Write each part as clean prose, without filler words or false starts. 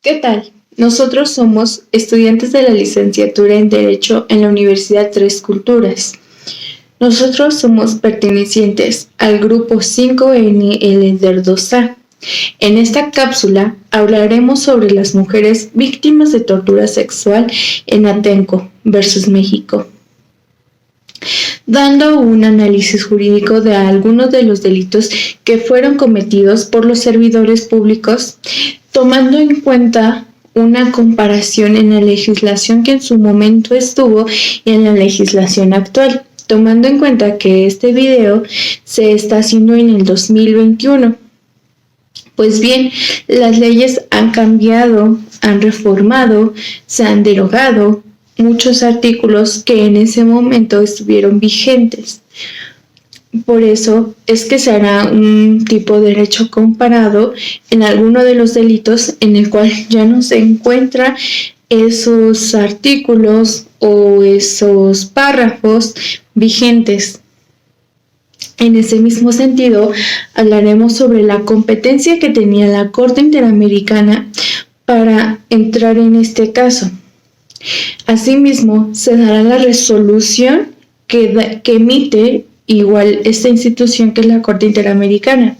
¿Qué tal? Nosotros somos estudiantes de la licenciatura en Derecho en la Universidad Tres Culturas. Nosotros somos pertenecientes al grupo 5N del 2A. En esta cápsula hablaremos sobre las mujeres víctimas de tortura sexual en Atenco versus México, dando un análisis jurídico de algunos de los delitos que fueron cometidos por los servidores públicos, tomando en cuenta una comparación en la legislación que en su momento estuvo y en la legislación actual, tomando en cuenta que este video se está haciendo en el 2021. Pues bien, las leyes han cambiado, han reformado, se han derogado muchos artículos que en ese momento estuvieron vigentes. Por eso es que se hará un tipo de derecho comparado en alguno de los delitos en el cual ya no se encuentra esos artículos o esos párrafos vigentes. En ese mismo sentido, hablaremos sobre la competencia que tenía la Corte Interamericana para entrar en este caso. Asimismo, se dará la resolución que emite igual esta institución que es la Corte Interamericana.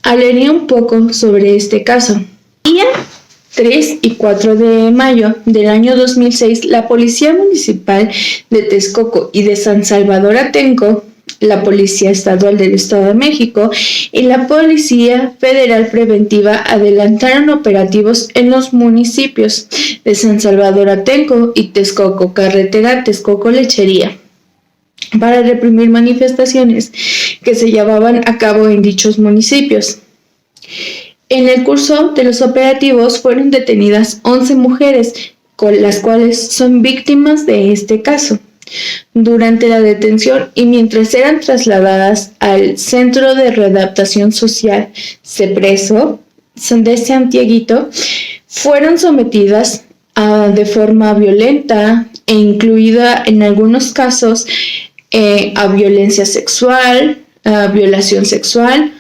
Hablaré un poco sobre este caso. Día 3 y 4 de mayo del año 2006, la Policía Municipal de Texcoco y de San Salvador Atenco, la Policía Estatal del Estado de México y la Policía Federal Preventiva adelantaron operativos en los municipios de San Salvador Atenco y Texcoco, carretera Texcoco-Lechería, para reprimir manifestaciones que se llevaban a cabo en dichos municipios. En el curso de los operativos fueron detenidas 11 mujeres, con las cuales son víctimas de este caso. Durante la detención y mientras eran trasladadas al Centro de Readaptación Social CEPRESO de Santiaguito, fueron sometidas de forma violenta e incluida en algunos casos a violencia sexual, a violación sexual.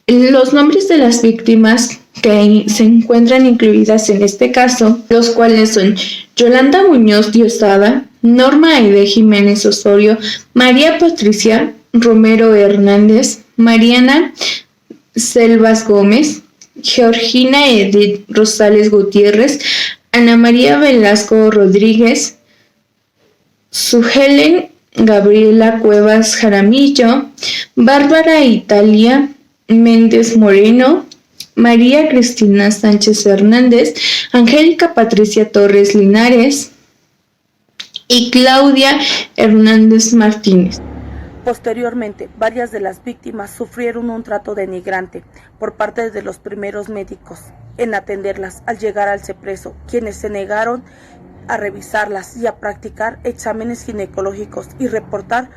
Los nombres de las víctimas que se encuentran incluidas en este caso, los cuales son Yolanda Muñoz Diosdado, Norma Aide Jiménez Osorio, María Patricia Romero Hernández, Mariana Selvas Gómez, Georgina Edith Rosales Gutiérrez, Ana María Velasco Rodríguez, Sujelen Gabriela Cuevas Jaramillo, Bárbara Italia Méndez Moreno, María Cristina Sánchez Hernández, Angélica Patricia Torres Linares y Claudia Hernández Martínez. Posteriormente, varias de las víctimas sufrieron un trato denigrante por parte de los primeros médicos en atenderlas al llegar al CEPRESO, quienes se negaron a revisarlas y a practicar exámenes ginecológicos y reportar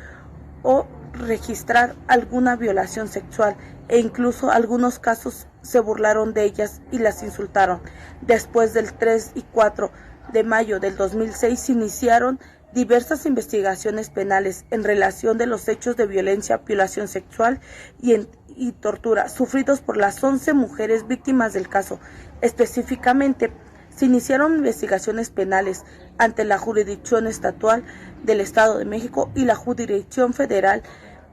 o registrar alguna violación sexual, e incluso algunos casos se burlaron de ellas y las insultaron. Después del 3 y 4 de mayo del 2006 se iniciaron diversas investigaciones penales en relación de los hechos de violencia, violación sexual y tortura sufridos por las 11 mujeres víctimas del caso. Específicamente, se iniciaron investigaciones penales ante la Jurisdicción Estatal del Estado de México y la Jurisdicción Federal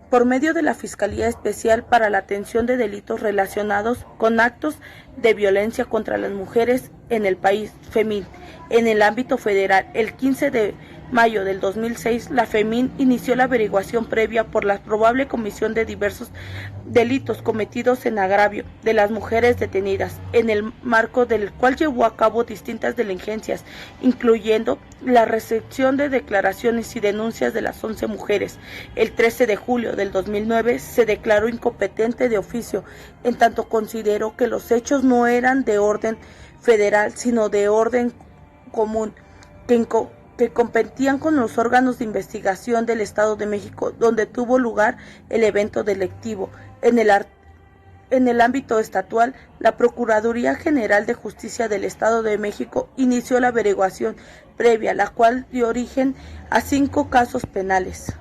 por medio de la Fiscalía Especial para la Atención de Delitos Relacionados con Actos de Violencia contra las Mujeres en el país, FEMIN. En el ámbito federal, el 15 de mayo del 2006, la FEMIN inició la averiguación previa por la probable comisión de diversos delitos cometidos en agravio de las mujeres detenidas, en el marco del cual llevó a cabo distintas diligencias, incluyendo la recepción de declaraciones y denuncias de las 11 mujeres. El 13 de julio del 2009 se declaró incompetente de oficio, en tanto consideró que los hechos no eran de orden federal, sino de orden común, que competían con los órganos de investigación del Estado de México, donde tuvo lugar el evento delictivo. En el ámbito estatal, la Procuraduría General de Justicia del Estado de México inició la averiguación previa, la cual dio origen a 5 casos penales.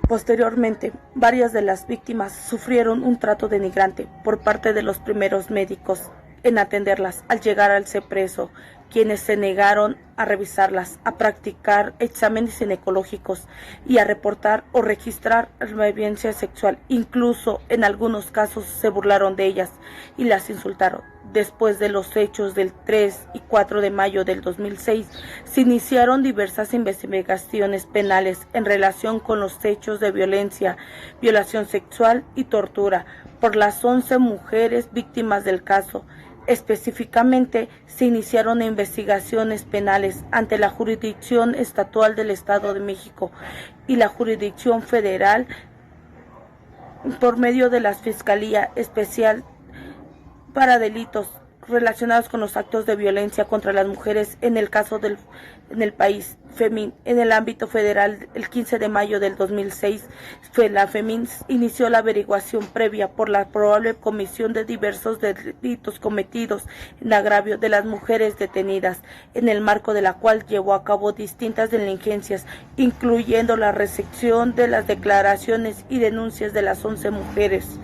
Posteriormente, varias de las víctimas sufrieron un trato denigrante por parte de los primeros médicos en atenderlas al llegar al CEPRESO, quienes se negaron a revisarlas, a practicar exámenes ginecológicos y a reportar o registrar la violencia sexual. Incluso en algunos casos se burlaron de ellas y las insultaron. Después de los hechos del 3 y 4 de mayo del 2006, se iniciaron diversas investigaciones penales en relación con los hechos de violencia, violación sexual y tortura por las 11 mujeres víctimas del caso. Específicamente, se iniciaron investigaciones penales ante la Jurisdicción Estatal del Estado de México y la Jurisdicción Federal por medio de la Fiscalía Especial para Delitos relacionados con los actos de violencia contra las mujeres en el país. FEMIN, en el ámbito federal, el 15 de mayo del 2006, la FEMIN inició la averiguación previa por la probable comisión de diversos delitos cometidos en agravio de las mujeres detenidas, en el marco de la cual llevó a cabo distintas diligencias, incluyendo la recepción de las declaraciones y denuncias de las 11 mujeres.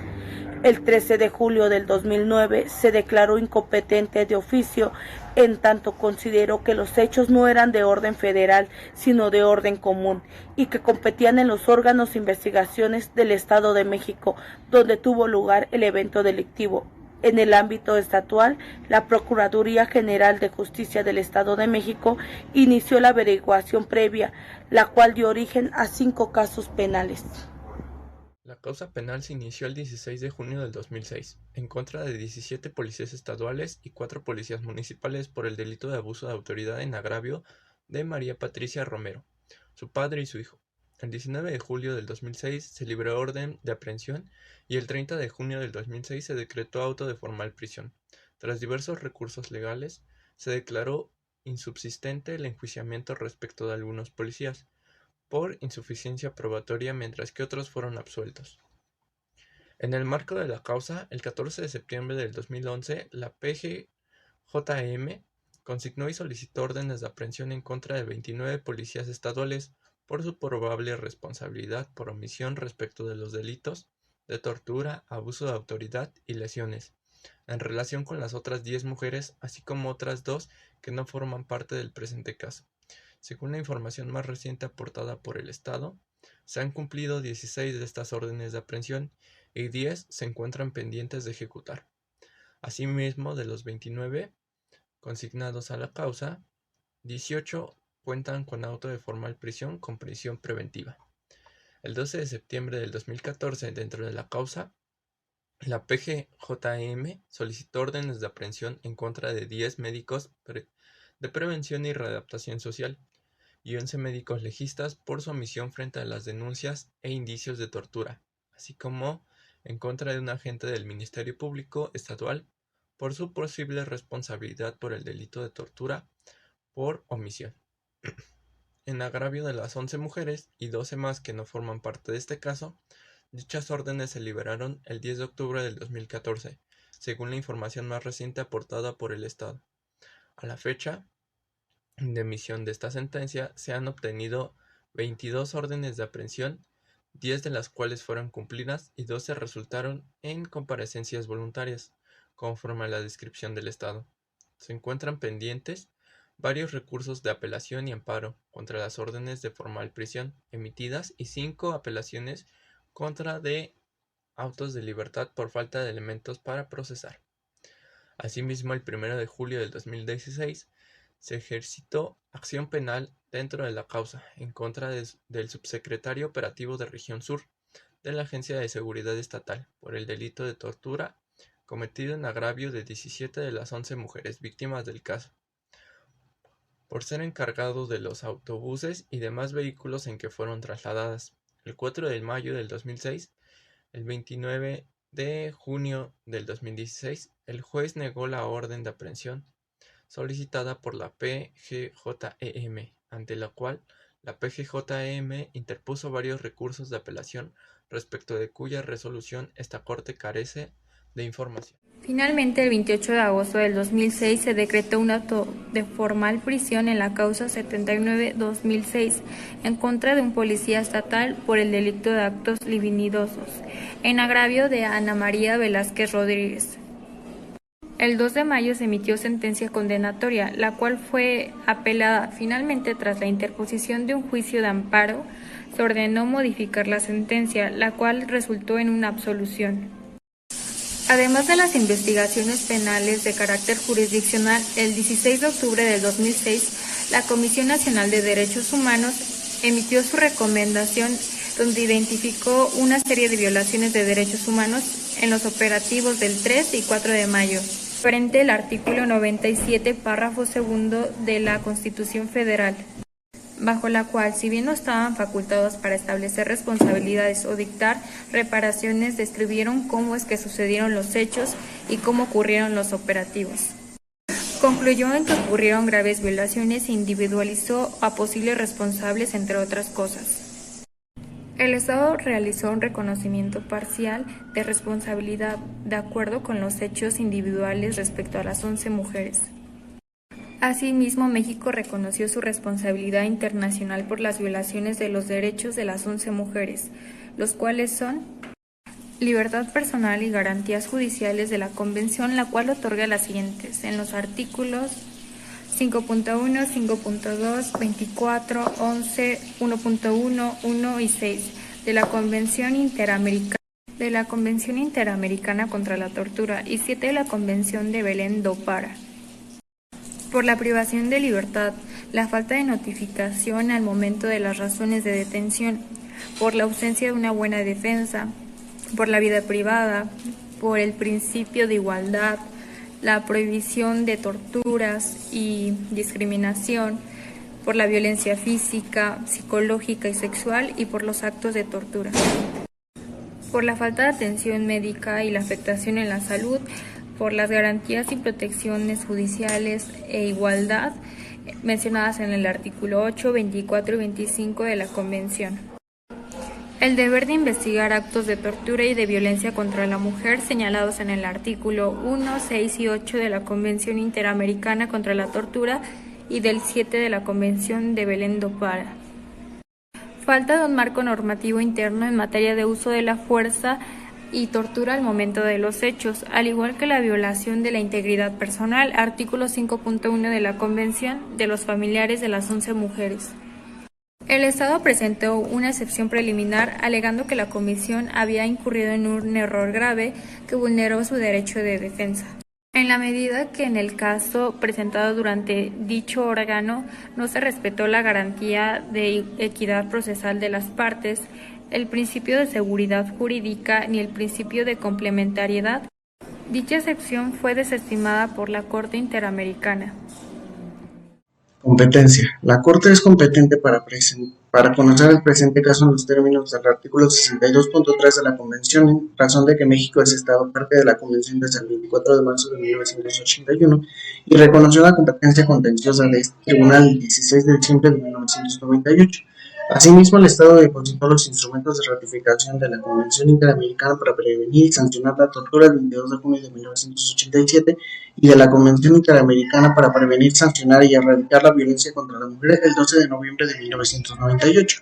El 13 de julio del 2009 se declaró incompetente de oficio, en tanto consideró que los hechos no eran de orden federal, sino de orden común, y que competían en los órganos de investigaciones del Estado de México, donde tuvo lugar el evento delictivo. En el ámbito estatal, la Procuraduría General de Justicia del Estado de México inició la averiguación previa, la cual dio origen a 5 casos penales. La causa penal se inició el 16 de junio del 2006, en contra de 17 policías estaduales y 4 policías municipales por el delito de abuso de autoridad en agravio de María Patricia Romero, su padre y su hijo. El 19 de julio del 2006 se libró orden de aprehensión y el 30 de junio del 2006 se decretó auto de formal prisión. Tras diversos recursos legales, se declaró insubsistente el enjuiciamiento respecto de algunos policías, por insuficiencia probatoria, mientras que otros fueron absueltos. En el marco de la causa, el 14 de septiembre del 2011, la PGJM consignó y solicitó órdenes de aprehensión en contra de 29 policías estaduales por su probable responsabilidad por omisión respecto de los delitos de tortura, abuso de autoridad y lesiones, en relación con las otras 10 mujeres, así como otras 2 que no forman parte del presente caso. Según la información más reciente aportada por el Estado, se han cumplido 16 de estas órdenes de aprehensión y 10 se encuentran pendientes de ejecutar. Asimismo, de los 29 consignados a la causa, 18 cuentan con auto de formal prisión con prisión preventiva. El 12 de septiembre del 2014, dentro de la causa, la PGJM solicitó órdenes de aprehensión en contra de 10 médicos de prevención y readaptación social y 11 médicos legistas por su omisión frente a las denuncias e indicios de tortura, así como en contra de un agente del Ministerio Público Estatal por su posible responsabilidad por el delito de tortura por omisión. En agravio de las 11 mujeres y 12 más que no forman parte de este caso, dichas órdenes se liberaron el 10 de octubre del 2014, según la información más reciente aportada por el Estado. A la fecha de emisión de esta sentencia se han obtenido 22 órdenes de aprehensión, 10 de las cuales fueron cumplidas y 12 resultaron en comparecencias voluntarias, conforme a la descripción del Estado. Se encuentran pendientes varios recursos de apelación y amparo contra las órdenes de formal prisión emitidas y 5 apelaciones contra de autos de libertad por falta de elementos para procesar. Asimismo, el 1 de julio del 2016 se ejercitó acción penal dentro de la causa en contra del subsecretario operativo de Región Sur de la Agencia de Seguridad Estatal por el delito de tortura cometido en agravio de 17 de las 11 mujeres víctimas del caso, por ser encargado de los autobuses y demás vehículos en que fueron trasladadas. El 4 de mayo del 2006, el 29 de junio del 2016, el juez negó la orden de aprehensión solicitada por la PGJM, ante la cual la PGJM interpuso varios recursos de apelación respecto de cuya resolución esta Corte carece de información. Finalmente, el 28 de agosto del 2006 se decretó un auto de formal prisión en la causa 79-2006 en contra de un policía estatal por el delito de actos libidinosos, en agravio de Ana María Velázquez Rodríguez. El 2 de mayo se emitió sentencia condenatoria, la cual fue apelada. Finalmente, tras la interposición de un juicio de amparo, se ordenó modificar la sentencia, la cual resultó en una absolución. Además de las investigaciones penales de carácter jurisdiccional, el 16 de octubre del 2006, la Comisión Nacional de Derechos Humanos emitió su recomendación donde identificó una serie de violaciones de derechos humanos en los operativos del 3 y 4 de mayo. Frente al artículo 97, párrafo segundo de la Constitución Federal, bajo la cual, si bien no estaban facultados para establecer responsabilidades o dictar reparaciones, describieron cómo es que sucedieron los hechos y cómo ocurrieron los operativos. Concluyó en que ocurrieron graves violaciones e individualizó a posibles responsables, entre otras cosas. El Estado realizó un reconocimiento parcial de responsabilidad de acuerdo con los hechos individuales respecto a las 11 mujeres. Asimismo, México reconoció su responsabilidad internacional por las violaciones de los derechos de las 11 mujeres, los cuales son libertad personal y garantías judiciales de la Convención, la cual otorga las siguientes en los artículos 5.1, 5.2, 24, 11, 1.1, 1 y 6 de la Convención Interamericana contra la Tortura y 7 de la Convención de Belén do Pará. Por la privación de libertad, la falta de notificación al momento de las razones de detención, por la ausencia de una buena defensa, por la vida privada, por el principio de igualdad, la prohibición de torturas y discriminación, por la violencia física, psicológica y sexual y por los actos de tortura. Por la falta de atención médica y la afectación en la salud, por las garantías y protecciones judiciales e igualdad mencionadas en el artículo 8, 24 y 25 de la Convención. El deber de investigar actos de tortura y de violencia contra la mujer señalados en el artículo 1, 6 y 8 de la Convención Interamericana contra la Tortura y del 7 de la Convención de Belén do Pará. Falta de un marco normativo interno en materia de uso de la fuerza y tortura al momento de los hechos, al igual que la violación de la integridad personal, artículo 5.1 de la Convención de los familiares de las 11 mujeres. El Estado presentó una excepción preliminar alegando que la Comisión había incurrido en un error grave que vulneró su derecho de defensa. En la medida que en el caso presentado durante dicho órgano no se respetó la garantía de equidad procesal de las partes, el principio de seguridad jurídica ni el principio de complementariedad, dicha excepción fue desestimada por la Corte Interamericana. Competencia. La Corte es competente para conocer el presente caso en los términos del artículo 62.3 de la Convención, en razón de que México es Estado parte de la Convención desde el 24 de marzo de 1981 y reconoció la competencia contenciosa de este tribunal el 16 de diciembre de 1998. Asimismo, el Estado depositó los instrumentos de ratificación de la Convención Interamericana para prevenir y sancionar la tortura el 22 de junio de 1987 y de la Convención Interamericana para prevenir, sancionar y erradicar la violencia contra la mujer el 12 de noviembre de 1998,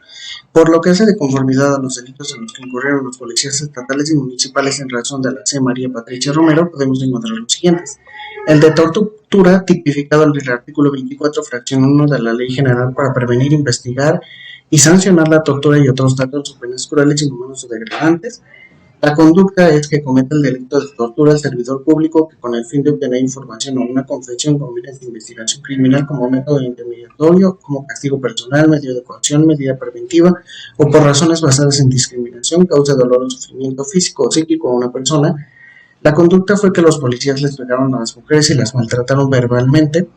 por lo que hace de conformidad a los delitos en los que incurrieron los policías estatales y municipales en razón de la C. María Patricia Romero, podemos encontrar los siguientes. El de tortura, tipificado en el artículo 24, fracción 1 de la Ley General para prevenir, investigar y sancionar la tortura y otros actos o penas crueles, inhumanos o degradantes. La conducta es que cometa el delito de tortura al servidor público que con el fin de obtener información o una confesión con fines de investigación criminal como método intimidatorio, como castigo personal, medio de coacción, medida preventiva o por razones basadas en discriminación, cause dolor o sufrimiento físico o psíquico a una persona. La conducta fue que los policías les pegaron a las mujeres y las maltrataron verbalmente.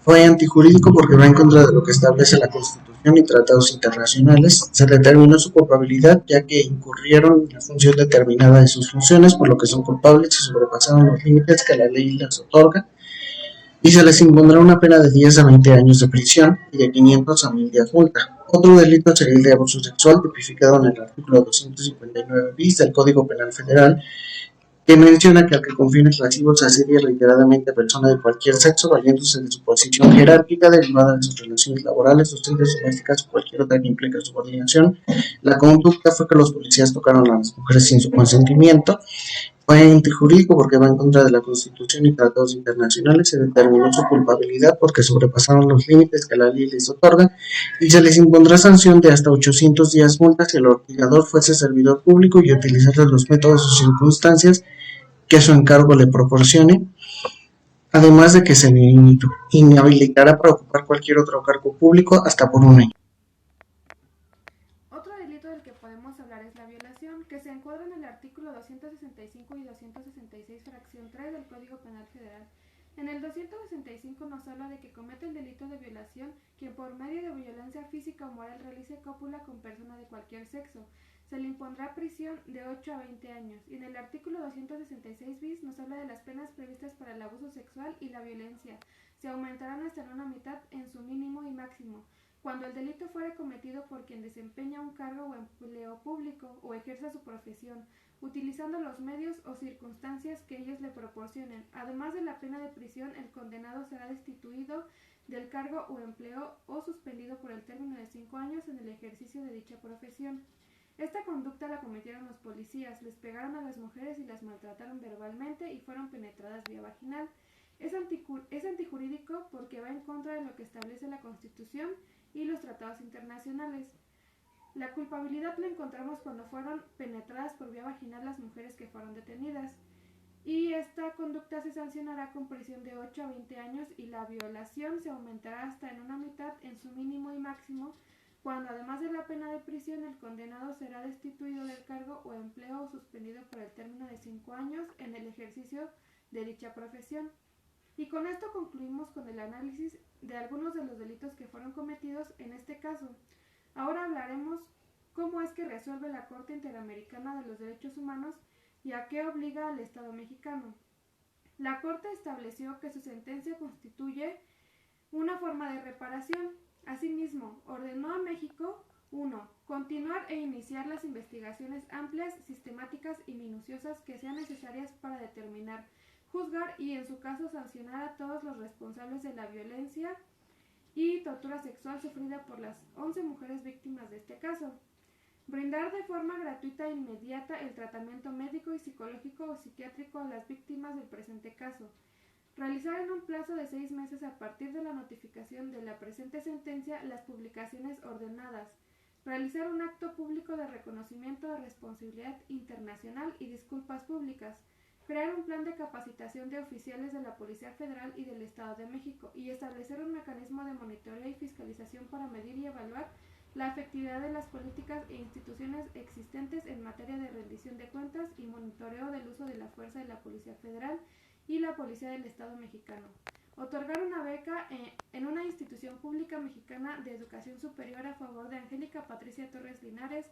Fue antijurídico porque va en contra de lo que establece la Constitución y tratados internacionales. Se determinó su culpabilidad ya que incurrieron en la función determinada de sus funciones, por lo que son culpables y sobrepasaron los límites que la ley les otorga, y se les impondrá una pena de 10 a 20 años de prisión y de 500 a 1000 de multa. Otro delito sería el de abuso sexual, tipificado en el artículo 259 bis del Código Penal Federal, que menciona que al que con fines lascivos asedia reiteradamente a persona de cualquier sexo, valiéndose de su posición jerárquica derivada de sus relaciones laborales, sustancias domésticas o cualquier otra que implique subordinación. La conducta fue que los policías tocaron a las mujeres sin su consentimiento. ente jurídico porque va en contra de la Constitución y tratados internacionales. Se determinó su culpabilidad porque sobrepasaron los límites que la ley les otorga y se les impondrá sanción de hasta 800 días multa si el hostigador fuese servidor público y utilizase los métodos o circunstancias que su encargo le proporcione, además de que se le inhabilitará para ocupar cualquier otro cargo público hasta por un año. Otro delito del que podemos hablar es la violación, que se encuadra en el artículo 265 y 266, fracción 3 del Código Penal Federal. En el 265 nos habla de que comete el delito de violación quien por medio de violencia física o moral realice cópula con persona de cualquier sexo. Se le impondrá prisión de 8 a 20 años. Y en el artículo 266 bis nos habla de las penas previstas para el abuso sexual y la violencia. Se aumentarán hasta en una mitad en su mínimo y máximo. Cuando el delito fuere cometido por quien desempeña un cargo o empleo público o ejerza su profesión, utilizando los medios o circunstancias que ellos le proporcionen. Además de la pena de prisión, el condenado será destituido del cargo o empleo o suspendido por el término de 5 años en el ejercicio de dicha profesión. Esta conducta la cometieron los policías, les pegaron a las mujeres y las maltrataron verbalmente y fueron penetradas vía vaginal. Es antijurídico porque va en contra de lo que establece la Constitución y los tratados internacionales. La culpabilidad la encontramos cuando fueron penetradas por vía vaginal las mujeres que fueron detenidas. Y esta conducta se sancionará con prisión de 8 a 20 años y la violación se aumentará hasta en una mitad en su mínimo y máximo, cuando además de la pena de prisión el condenado será destituido del cargo o empleo o suspendido por el término de 5 años en el ejercicio de dicha profesión. Y con esto concluimos con el análisis de algunos de los delitos que fueron cometidos en este caso. Ahora hablaremos cómo es que resuelve la Corte Interamericana de los Derechos Humanos y a qué obliga al Estado mexicano. La Corte estableció que su sentencia constituye una forma de reparación. Asimismo, ordenó a México 1. Continuar e iniciar las investigaciones amplias, sistemáticas y minuciosas que sean necesarias para determinar, juzgar y, en su caso, sancionar a todos los responsables de la violencia y tortura sexual sufrida por las 11 mujeres víctimas de este caso. Brindar de forma gratuita e inmediata el tratamiento médico y psicológico o psiquiátrico a las víctimas del presente caso. Realizar en un plazo de 6 meses a partir de la notificación de la presente sentencia las publicaciones ordenadas. Realizar un acto público de reconocimiento de responsabilidad internacional y disculpas públicas. Crear un plan de capacitación de oficiales de la Policía Federal y del Estado de México y establecer un mecanismo de monitoreo y fiscalización para medir y evaluar la efectividad de las políticas e instituciones existentes en materia de rendición de cuentas y monitoreo del uso de la fuerza de la Policía Federal y la Policía del Estado mexicano. Otorgar una beca en una institución pública mexicana de educación superior a favor de Angélica Patricia Torres Linares,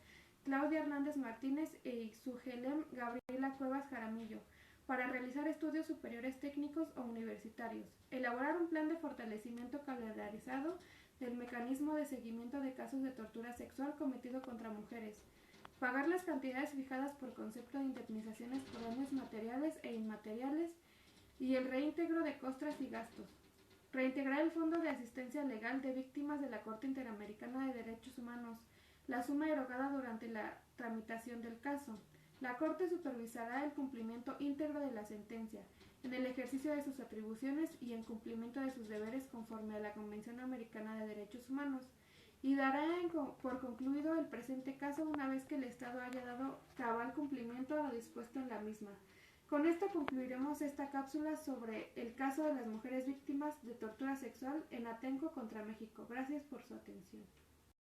Claudia Hernández Martínez y Sugelem Gabriela Cuevas Jaramillo, para realizar estudios superiores técnicos o universitarios. Elaborar un plan de fortalecimiento calendarizado del mecanismo de seguimiento de casos de tortura sexual cometido contra mujeres. Pagar las cantidades fijadas por concepto de indemnizaciones por daños materiales e inmateriales y el reintegro de costas y gastos. Reintegrar el Fondo de Asistencia Legal de Víctimas de la Corte Interamericana de Derechos Humanos, la suma erogada durante la tramitación del caso. La Corte supervisará el cumplimiento íntegro de la sentencia, en el ejercicio de sus atribuciones y en cumplimiento de sus deberes conforme a la Convención Americana de Derechos Humanos, y dará por concluido el presente caso una vez que el Estado haya dado cabal cumplimiento a lo dispuesto en la misma. Con esto concluiremos esta cápsula sobre el caso de las mujeres víctimas de tortura sexual en Atenco contra México. Gracias por su atención.